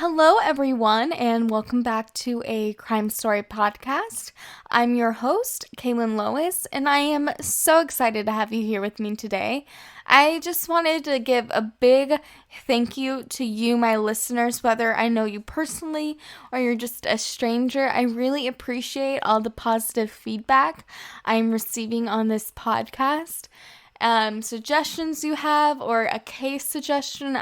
Hello, everyone, and welcome back to a crime story podcast. I'm your host, Kaylin Lois, and I am so excited to have you here with me today. I just wanted to give a big thank you to you, my listeners, whether I know you personally or you're just a stranger. I really appreciate all the positive feedback I'm receiving on this podcast. Suggestions you have or a case suggestion,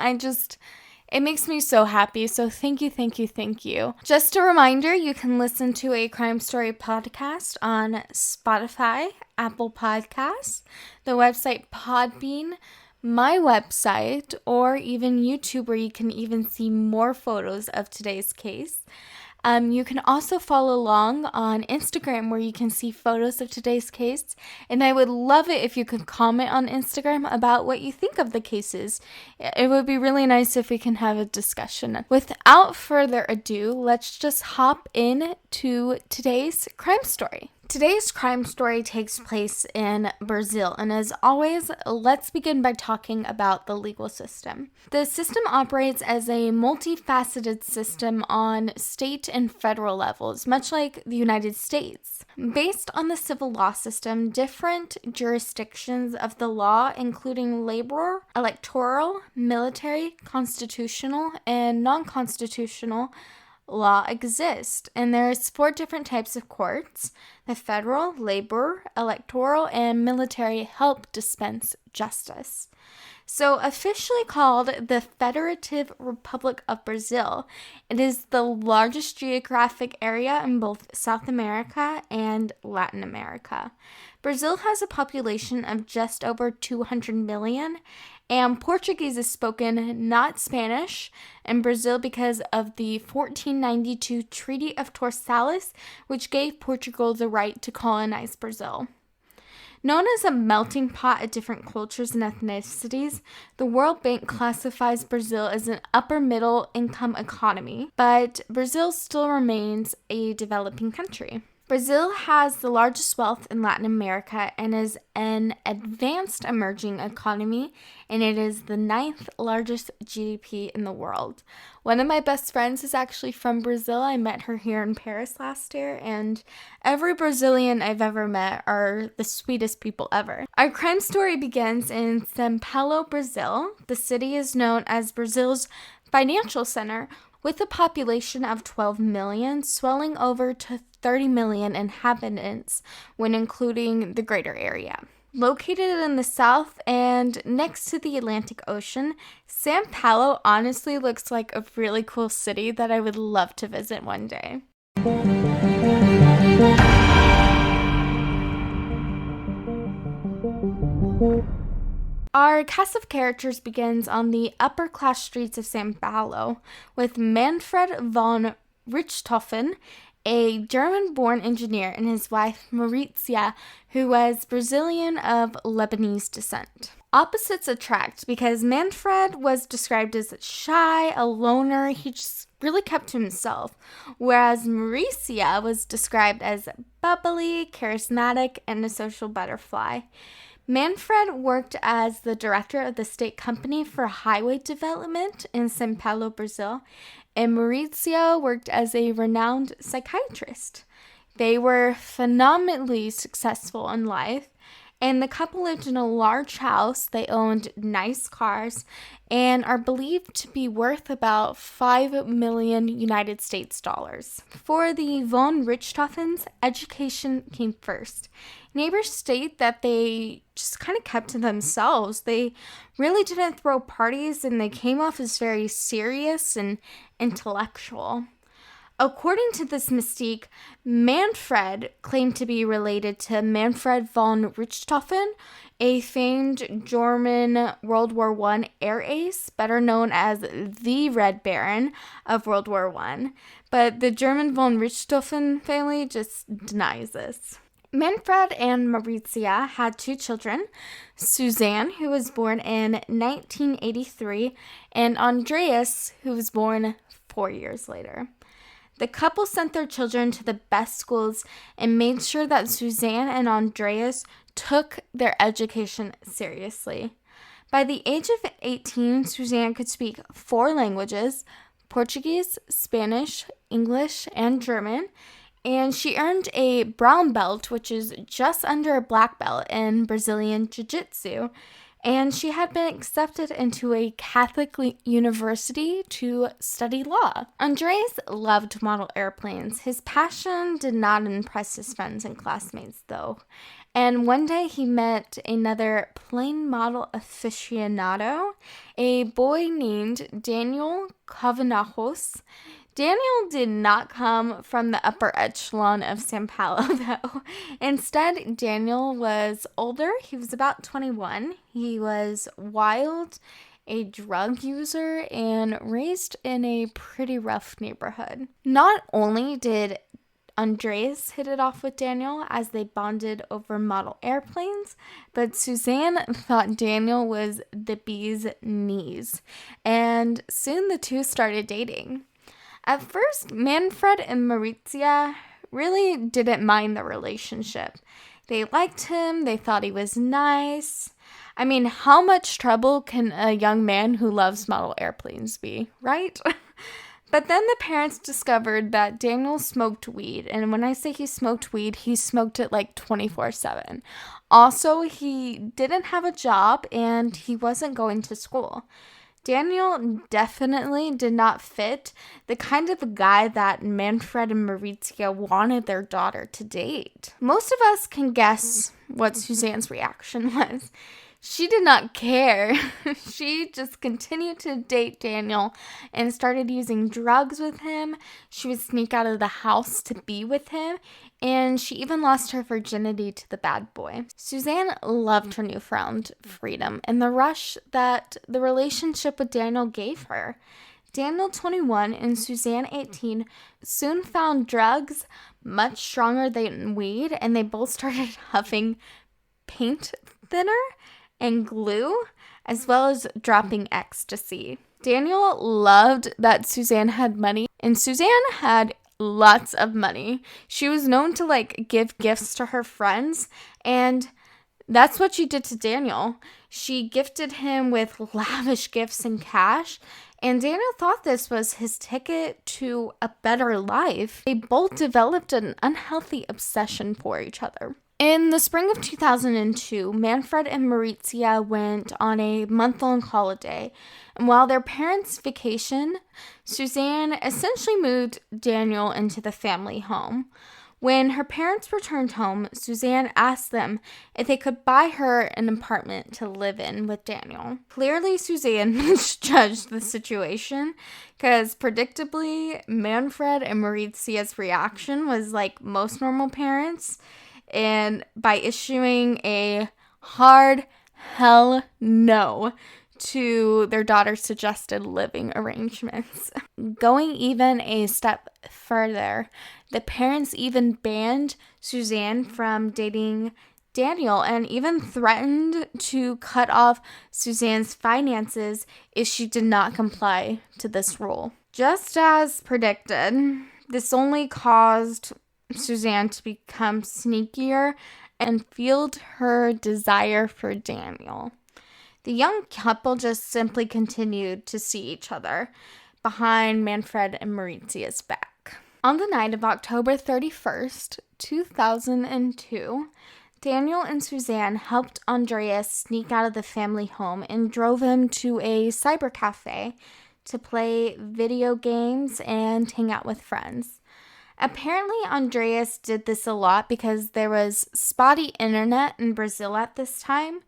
it makes me so happy, so thank you. Just a reminder, you can listen to a crime story podcast on Spotify, Apple Podcasts, the website Podbean, my website, or even YouTube, where you can even see more photos of today's case. You can also follow along on Instagram, where you can see photos of today's case, and I would love it if you could comment on Instagram about what you think of the cases. It would be really nice if we can have a discussion. Without further ado, let's just hop in to today's crime story. Today's crime story takes place in Brazil, and as always, let's begin by talking about the legal system. The system operates as a multifaceted system on state and federal levels, much like the United States. Based on the civil law system, different jurisdictions of the law, including labor, electoral, military, constitutional, and non-constitutional law exist, and there's 4 different types of courts. The federal, labor, electoral, and military help dispense justice. So officially called the Federative Republic of Brazil, it is the largest geographic area in both South America and Latin America. Brazil has a population of just over 200 million, and Portuguese is spoken, not Spanish, in Brazil because of the 1492 Treaty of Torsalles, which gave Portugal the right to colonize Brazil. Known as a melting pot of different cultures and ethnicities, the World Bank classifies Brazil as an upper-middle income economy, but Brazil still remains a developing country. Brazil has the largest wealth in Latin America and is an advanced emerging economy, and it is the 9th largest GDP in the world. One of my best friends is actually from Brazil. I met her here in Paris last year, and every Brazilian I've ever met are the sweetest people ever. Our crime story begins in São Paulo, Brazil. The city is known as Brazil's financial center, with a population of 12 million, swelling over to 30 million inhabitants when including the greater area. Located in the south and next to the Atlantic Ocean, São Paulo honestly looks like a really cool city that I would love to visit one day. Our cast of characters begins on the upper-class streets of São Paulo with Manfred von Richthofen, a German-born engineer, and his wife Maurizia, who was Brazilian of Lebanese descent. Opposites attract because Manfred was described as shy, a loner, he just really kept to himself, whereas Maurizia was described as bubbly, charismatic, and a social butterfly. Manfred worked as the director of the state company for highway development in São Paulo, Brazil, and Maurizio worked as a renowned psychiatrist. They were phenomenally successful in life, and the couple lived in a large house. They owned nice cars and are believed to be worth about 5 million United States dollars. For the von Richthofens, education came first. Neighbors state that they just kind of kept to themselves. They really didn't throw parties, and they came off as very serious and intellectual. According to this mystique, Manfred claimed to be related to Manfred von Richthofen, a famed German World War I air ace, better known as the Red Baron of World War I. But the German von Richthofen family just denies this. Manfred and Maurizia had 2 children, Suzane, who was born in 1983, and Andreas, who was born 4 years later. The couple sent their children to the best schools and made sure that Suzane and Andreas took their education seriously. By the age of 18, Suzane could speak 4 languages, Portuguese, Spanish, English, and German. And she earned a brown belt, which is just under a black belt, in Brazilian Jiu-Jitsu. And she had been accepted into a Catholic university to study law. Andreas loved model airplanes. His passion did not impress his friends and classmates, though. And one day he met another plane model aficionado, a boy named Daniel Cavanajos. Daniel did not come from the upper echelon of Sao Paulo, though. Instead, Daniel was older. He was about 21. He was wild, a drug user, and raised in a pretty rough neighborhood. Not only did Andreas hit it off with Daniel as they bonded over model airplanes, but Suzane thought Daniel was the bee's knees, and soon the two started dating. At first, Manfred and Maurizia really didn't mind the relationship. They liked him, they thought he was nice. I mean, how much trouble can a young man who loves model airplanes be, right? But then the parents discovered that Daniel smoked weed, and when I say he smoked weed, he smoked it like 24/7. Also, he didn't have a job, and he wasn't going to school. Daniel definitely did not fit the kind of guy that Manfred and Maurizia wanted their daughter to date. Most of us can guess what Suzane's reaction was. She did not care. She just continued to date Daniel and started using drugs with him. She would sneak out of the house to be with him, and she even lost her virginity to the bad boy. Suzane loved her newfound freedom and the rush that the relationship with Daniel gave her. Daniel, 21, and Suzane, 18, soon found drugs much stronger than weed, and they both started huffing paint thinner and glue, as well as dropping ecstasy. Daniel loved that Suzane had money, and Suzane had lots of money. She was known to give gifts to her friends, and that's what she did to Daniel. She gifted him with lavish gifts and cash, and Daniel thought this was his ticket to a better life. They both developed an unhealthy obsession for each other. In the spring of 2002, Manfred and Maurizia went on a month-long holiday, and while their parents vacationed, Suzane essentially moved Daniel into the family home. When her parents returned home, Suzane asked them if they could buy her an apartment to live in with Daniel. Clearly, Suzane misjudged the situation, because predictably, Manfred and Maurizia's reaction was like most normal parents, and by issuing a hard hell no to their daughter's suggested living arrangements. Going even a step further, the parents even banned Suzane from dating Daniel and even threatened to cut off Suzane's finances if she did not comply to this rule. Just as predicted, this only caused Suzane to become sneakier and fueled her desire for Daniel. The young couple just simply continued to see each other behind Manfred and Maurizia's back. On the night of October 31st, 2002, Daniel and Suzane helped Andreas sneak out of the family home and drove him to a cyber cafe to play video games and hang out with friends. Apparently, Andreas did this a lot because there was spotty internet in Brazil at this time,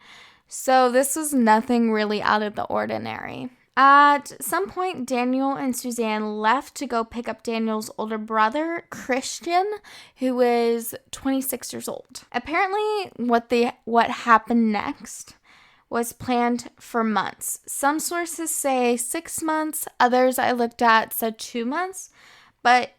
so this was nothing really out of the ordinary. At some point, Daniel and Suzane left to go pick up Daniel's older brother, Christian, who was 26 years old. Apparently, what happened next was planned for months. Some sources say 6 months, others I looked at said 2 months, but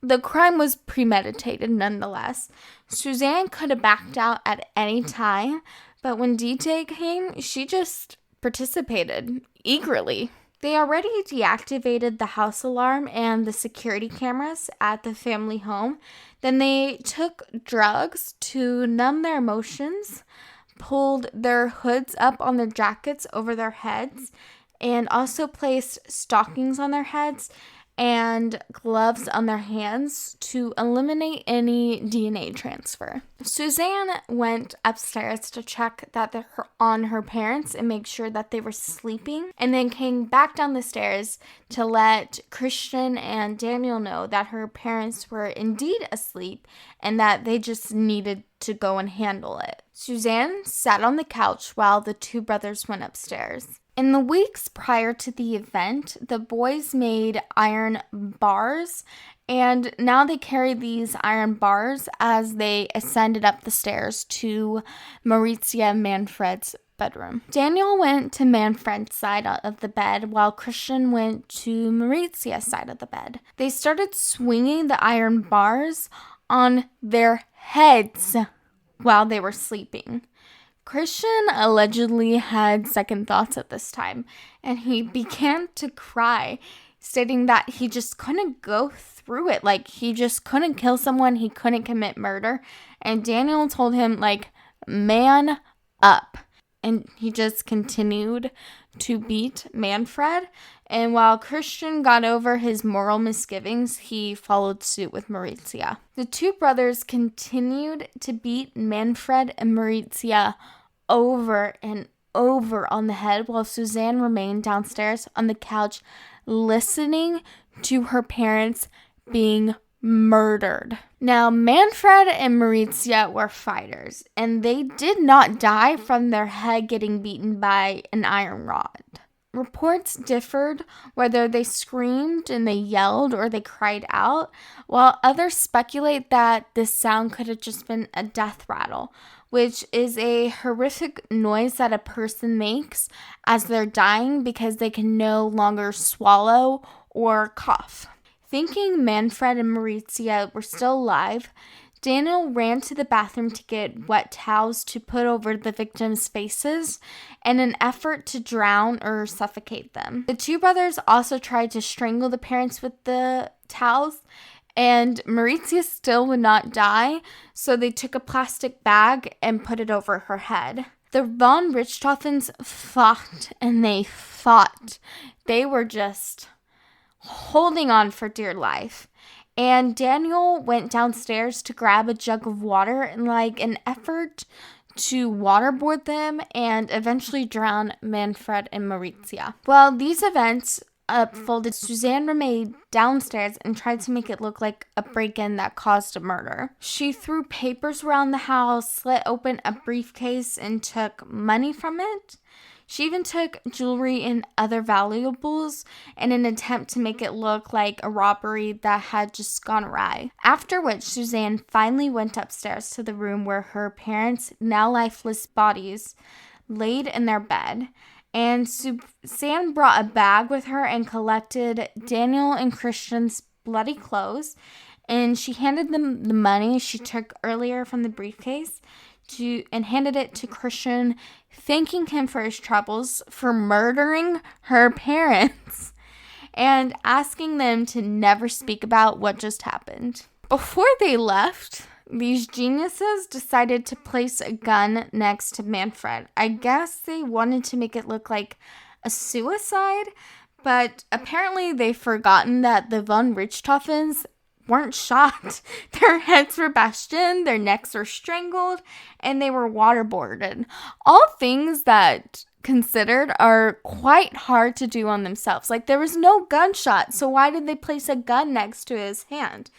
the crime was premeditated nonetheless. Suzane could have backed out at any time, but when D-Day came, she just participated eagerly. They already deactivated the house alarm and the security cameras at the family home. Then they took drugs to numb their emotions, pulled their hoods up on their jackets over their heads, and also placed stockings on their heads and gloves on their hands to eliminate any DNA transfer. Suzane went upstairs to check that on her parents and make sure that they were sleeping, and then came back down the stairs to let Christian and Daniel know that her parents were indeed asleep and that they just needed to go and handle it. Suzane sat on the couch while the two brothers went upstairs. In the weeks prior to the event, the boys made iron bars, and now they carry these iron bars as they ascended up the stairs to Maurizia Manfred's bedroom. Daniel went to Manfred's side of the bed, while Christian went to Mauritia's side of the bed. They started swinging the iron bars on their heads while they were sleeping. Christian allegedly had second thoughts at this time, and he began to cry, stating that he just couldn't go through it. Like, he just couldn't kill someone, he couldn't commit murder. And Daniel told him, like, man up. And he just continued to beat Manfred. And while Christian got over his moral misgivings, he followed suit with Maurizia. The two brothers continued to beat Manfred and Maurizia over and over on the head, while Suzane remained downstairs on the couch listening to her parents being murdered. Now, Manfred and Maurizia were fighters, and they did not die from their head getting beaten by an iron rod. Reports differed whether they screamed and they yelled or they cried out, while others speculate that this sound could have just been a death rattle, which is a horrific noise that a person makes as they're dying because they can no longer swallow or cough. Thinking Manfred and Maurizia were still alive, Daniel ran to the bathroom to get wet towels to put over the victims' faces in an effort to drown or suffocate them. The two brothers also tried to strangle the parents with the towels, and Maurizia still would not die, so they took a plastic bag and put it over her head. The von Richthofens fought and they fought. They were just holding on for dear life. And Daniel went downstairs to grab a jug of water in an effort to waterboard them and eventually drown Manfred and Maurizia. Well, these events unfolded. Suzane remained downstairs and tried to make it look like a break-in that caused a murder. She threw papers around the house, slit open a briefcase, and took money from it. She even took jewelry and other valuables in an attempt to make it look like a robbery that had just gone awry. After which, Suzane finally went upstairs to the room where her parents' now lifeless bodies laid in their bed. And Suzane brought a bag with her and collected Daniel and Christian's bloody clothes. And she handed them the money she took earlier from the briefcase and handed it to Christian, thanking him for his troubles for murdering her parents and asking them to never speak about what just happened. Before they left, these geniuses decided to place a gun next to Manfred. I guess they wanted to make it look like a suicide, but apparently they've forgotten that the von Richthofens weren't shot. Their heads were bashed in, their necks were strangled, and they were waterboarded. All things that, considered, are quite hard to do on themselves. There was no gunshot, so why did they place a gun next to his hand?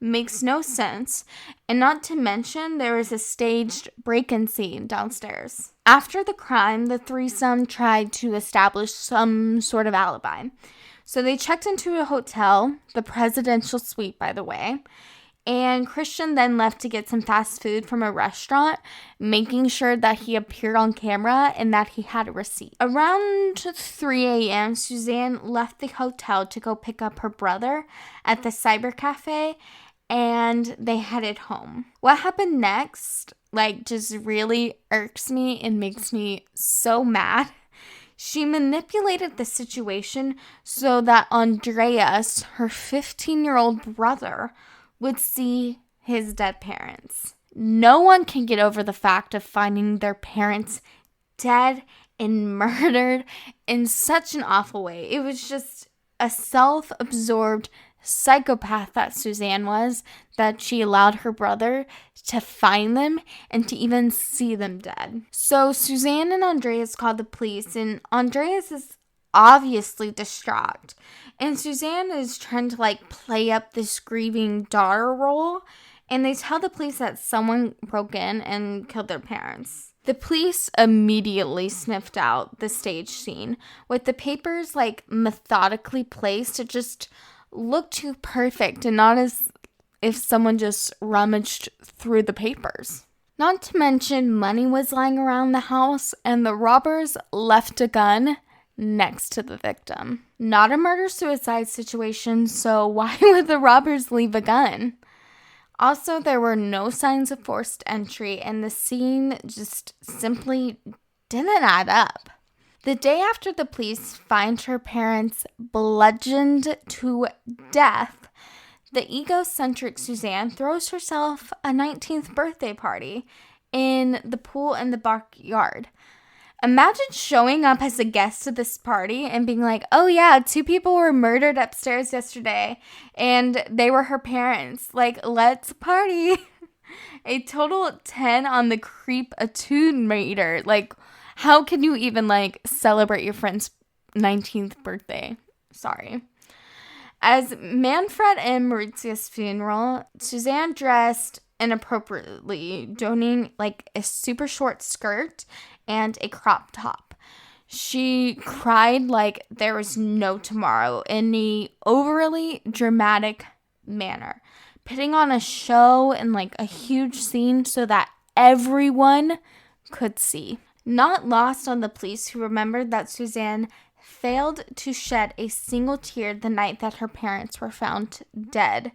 Makes no sense. And not to mention, there was a staged break-in scene downstairs. After the crime, the threesome tried to establish some sort of alibi. So they checked into a hotel, the presidential suite, by the way, and Christian then left to get some fast food from a restaurant, making sure that he appeared on camera and that he had a receipt. Around 3 a.m., Suzane left the hotel to go pick up her brother at the cyber cafe, and they headed home. What happened next, just really irks me and makes me so mad. She manipulated the situation so that Andreas, her 15-year-old brother, would see his dead parents. No one can get over the fact of finding their parents dead and murdered in such an awful way. It was just a self-absorbed psychopath that Suzane was, that she allowed her brother to find them and to even see them dead. So Suzane and Andreas called the police, and Andreas is obviously distraught. And Suzane is trying to play up this grieving daughter role, and they tell the police that someone broke in and killed their parents. The police immediately sniffed out the stage scene with the papers methodically placed. It just looked too perfect and not as if someone just rummaged through the papers. Not to mention, money was lying around the house and the robbers left a gun next to the victim. Not a murder-suicide situation, so why would the robbers leave a gun? Also, there were no signs of forced entry, and the scene just simply didn't add up. The day after the police find her parents bludgeoned to death, the egocentric Suzane throws herself a 19th birthday party in the pool in the backyard. Imagine showing up as a guest to this party and being like, oh yeah, 2 people were murdered upstairs yesterday and they were her parents. Let's party. A total 10 on the creep attune meter. How can you even celebrate your friend's 19th birthday? Sorry. As Manfred and Mauritius's funeral, Suzane dressed inappropriately, donning a super short skirt and a crop top. She cried like there was no tomorrow in an overly dramatic manner, putting on a show and a huge scene so that everyone could see. Not lost on the police, who remembered that Suzane failed to shed a single tear the night that her parents were found dead.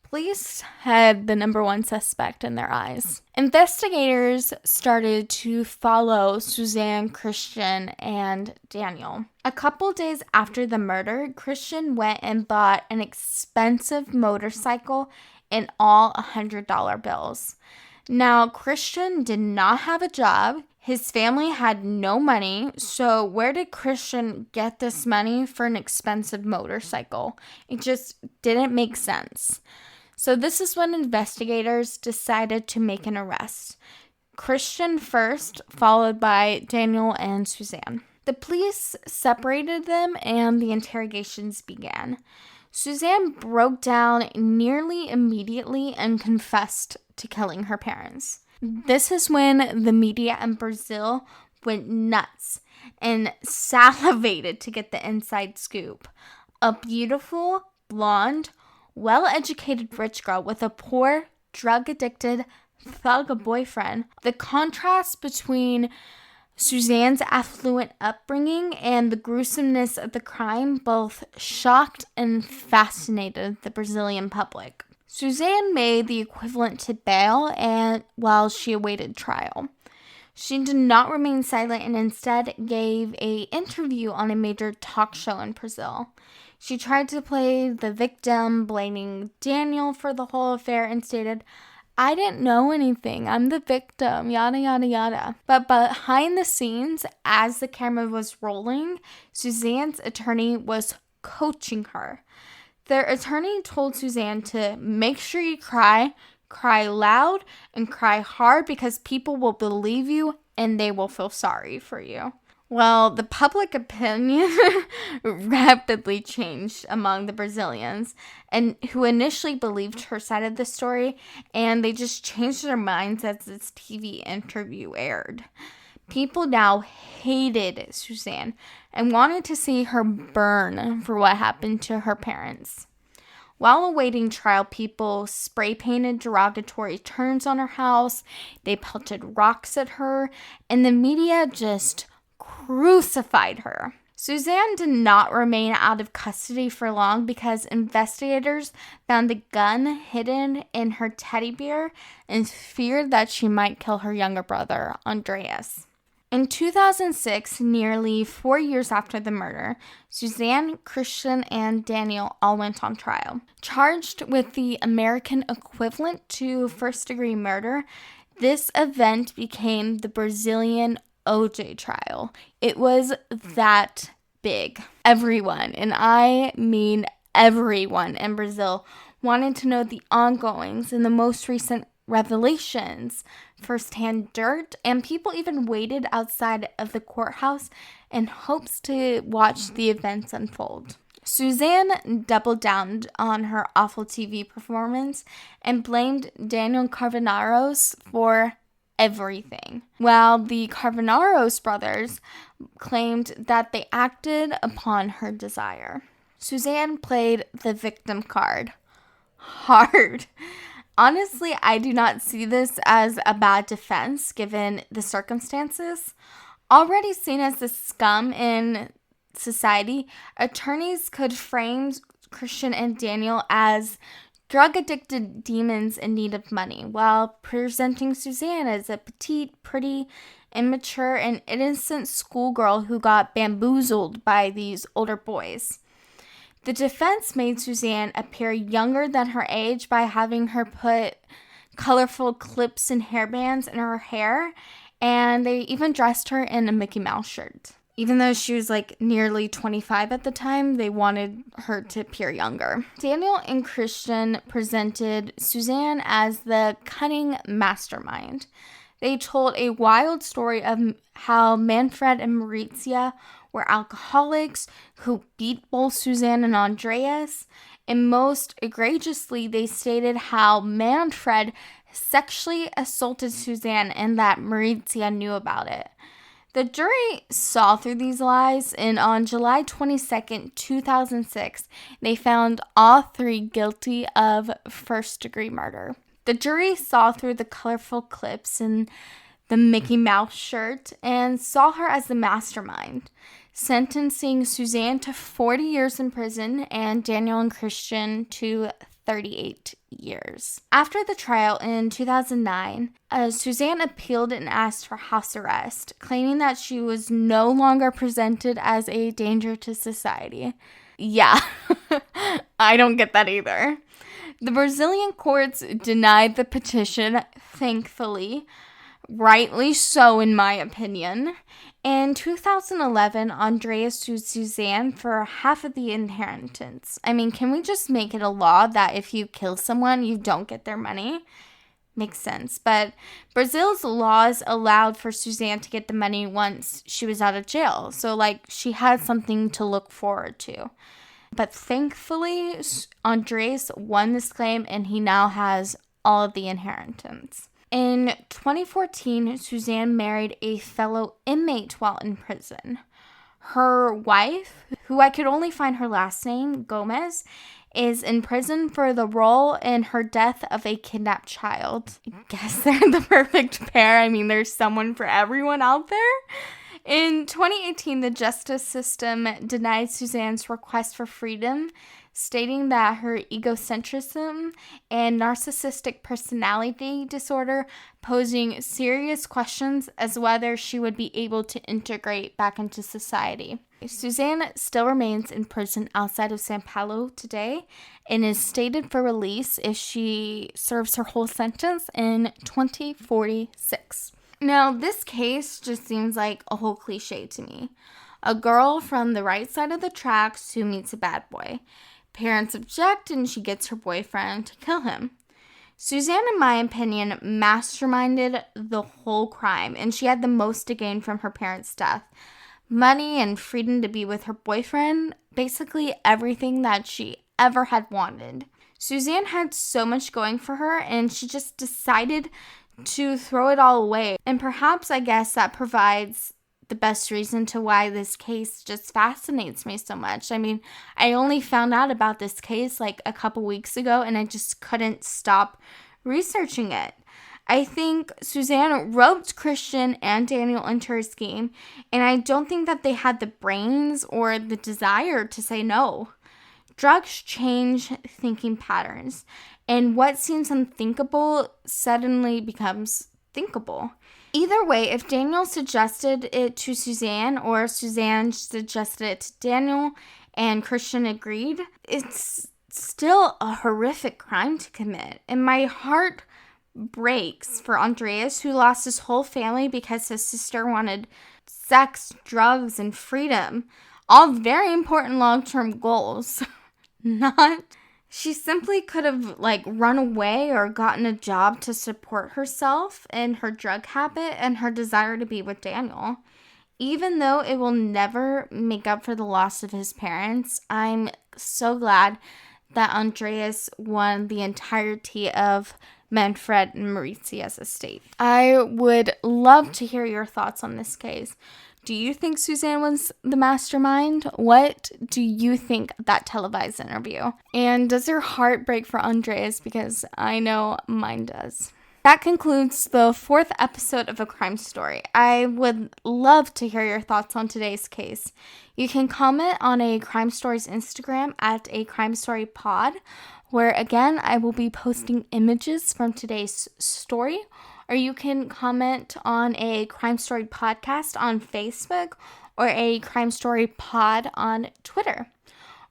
Police had the number one suspect in their eyes. Investigators started to follow Suzane, Christian, and Daniel. A couple days after the murder, Christian went and bought an expensive motorcycle and all $100 bills. Now, Christian did not have a job. His family had no money, so where did Christian get this money for an expensive motorcycle? It just didn't make sense. So this is when investigators decided to make an arrest. Christian first, followed by Daniel and Suzane. The police separated them and the interrogations began. Suzane broke down nearly immediately and confessed to killing her parents. This is when the media in Brazil went nuts and salivated to get the inside scoop. A beautiful, blonde, well-educated rich girl with a poor, drug-addicted thug boyfriend. The contrast between Suzane's affluent upbringing and the gruesomeness of the crime both shocked and fascinated the Brazilian public. Suzane made the equivalent to bail while she awaited trial. She did not remain silent and instead gave an interview on a major talk show in Brazil. She tried to play the victim, blaming Daniel for the whole affair, and stated, "I didn't know anything. I'm the victim, yada, yada, yada." But behind the scenes, as the camera was rolling, Suzane's attorney was coaching her. Their attorney told Suzane to make sure you cry loud, and cry hard because people will believe you and they will feel sorry for you. Well, the public opinion rapidly changed among the Brazilians, and who initially believed her side of the story, and they just changed their minds as this TV interview aired. People now hated Suzane and wanted to see her burn for what happened to her parents. While awaiting trial, people spray-painted derogatory terms on her house, they pelted rocks at her, and the media just crucified her. Suzane did not remain out of custody for long because investigators found the gun hidden in her teddy bear and feared that she might kill her younger brother, Andreas. In 2006, nearly 4 years after the murder, Suzane, Christian, and Daniel all went on trial. Charged with the American equivalent to first-degree murder, this event became the Brazilian OJ trial. It was that big. Everyone, and I mean everyone in Brazil, wanted to know the ongoings and the most recent revelations, firsthand dirt, and people even waited outside of the courthouse in hopes to watch the events unfold. Suzane doubled down on her awful TV performance and blamed Daniel Carvanaros for everything, while the Carvanaros brothers claimed that they acted upon her desire. Suzane played the victim card hard. Honestly, I do not see this as a bad defense given the circumstances. Already seen as the scum in society, attorneys could frame Christian and Daniel as drug-addicted demons in need of money, while presenting Suzane as a petite, pretty, immature, and innocent schoolgirl who got bamboozled by these older boys. The defense made Suzane appear younger than her age by having her put colorful clips and hairbands in her hair, and they even dressed her in a Mickey Mouse shirt. Even though she was like nearly 25 at the time, they wanted her to appear younger. Daniel and Christian presented Suzane as the cunning mastermind. They told a wild story of how Manfred and Maurizia were alcoholics who beat both Suzane and Andreas. And most egregiously, they stated how Manfred sexually assaulted Suzane and that Maurizia knew about it. The jury saw through these lies, and on July 22nd, 2006, they found all three guilty of first-degree murder. The jury saw through the colorful clips and the Mickey Mouse shirt and saw her as the mastermind, sentencing Suzane to 40 years in prison and Daniel and Christian to 38 years. After the trial in 2009, Suzane appealed and asked for house arrest, claiming that she was no longer presented as a danger to society. Yeah, I don't get that either. The Brazilian courts denied the petition, thankfully, rightly so in my opinion. In 2011, Andreas sued Suzane for half of the inheritance. I mean, can we just make it a law that if you kill someone, you don't get their money? Makes sense. But Brazil's laws allowed for Suzane to get the money once she was out of jail. So, she had something to look forward to. But thankfully, Andreas won this claim and he now has all of the inheritance. In 2014, Suzane married a fellow inmate while in prison. Her wife, who I could only find her last name, Gomez, is in prison for the role in her death of a kidnapped child. I guess they're the perfect pair. I mean, there's someone for everyone out there. In 2018, the justice system denied Suzane's request for freedom, stating that her egocentrism and narcissistic personality disorder posing serious questions as whether she would be able to integrate back into society. Suzane still remains in prison outside of São Paulo today and is slated for release if she serves her whole sentence in 2046. Now, this case just seems like a whole cliche to me. A girl from the right side of the tracks who meets a bad boy. Parents object and she gets her boyfriend to kill him. Suzane, in my opinion, masterminded the whole crime, and she had the most to gain from her parents' death. Money and freedom to be with her boyfriend, basically everything that she ever had wanted. Suzane had so much going for her, and she just decided to throw it all away. And perhaps, I guess, that provides the best reason to why this case just fascinates me so much. I mean, I only found out about this case a couple weeks ago, and I just couldn't stop researching it. I think Suzane roped Christian and Daniel into her scheme, and I don't think that they had the brains or the desire to say no. Drugs change thinking patterns, and what seems unthinkable suddenly becomes thinkable. Either way, if Daniel suggested it to Suzane or Suzane suggested it to Daniel and Christian agreed, it's still a horrific crime to commit. And my heart breaks for Andreas, who lost his whole family because his sister wanted sex, drugs, and freedom. All very important long-term goals. She simply could have, run away or gotten a job to support herself and her drug habit and her desire to be with Daniel. Even though it will never make up for the loss of his parents, I'm so glad that Andreas won the entirety of Manfred and Mauritius' estate. I would love to hear your thoughts on this case. Do you think Suzane was the mastermind? What do you think of that televised interview? And does your heart break for Andreas? Because I know mine does. That concludes the 4th episode of A Crime Story. I would love to hear your thoughts on today's case. You can comment on A Crime Story's Instagram at A Crime Story Pod, where again I will be posting images from today's story. Or you can comment on A Crime Story Podcast on Facebook or A Crime Story Pod on Twitter.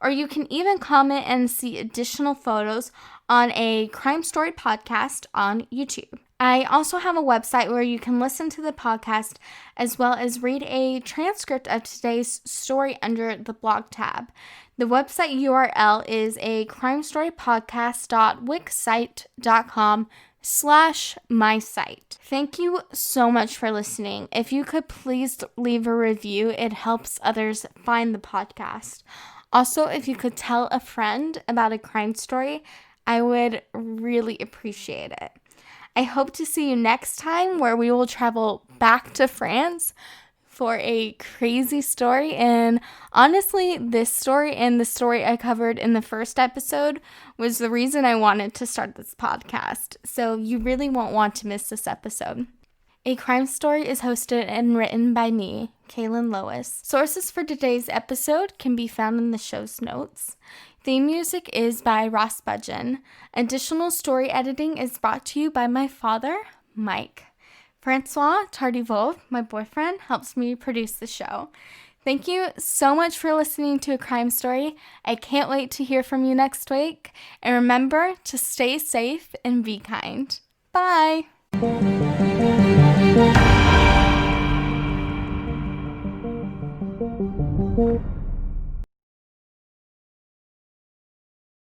Or you can even comment and see additional photos on A Crime Story Podcast on YouTube. I also have a website where you can listen to the podcast as well as read a transcript of today's story under the blog tab. The website URL is acrimesstorypodcast.wixsite.com/mysite. Thank you so much for listening. If you could please leave a review, it helps others find the podcast. Also, if you could tell a friend about A Crime Story, I would really appreciate it. I hope to see you next time, where we will travel back to France for a crazy story. And honestly, this story and the story I covered in the first episode was the reason I wanted to start this podcast. So you really won't want to miss this episode. A Crime Story is hosted and written by me, Kaylin Lois. Sources for today's episode can be found in the show's notes. Theme music is by Ross Budgeon. Additional story editing is brought to you by my father, Mike. Francois Tardivaux, my boyfriend, helps me produce the show. Thank you so much for listening to A Crime Story. I can't wait to hear from you next week. And remember to stay safe and be kind. Bye! Thank you.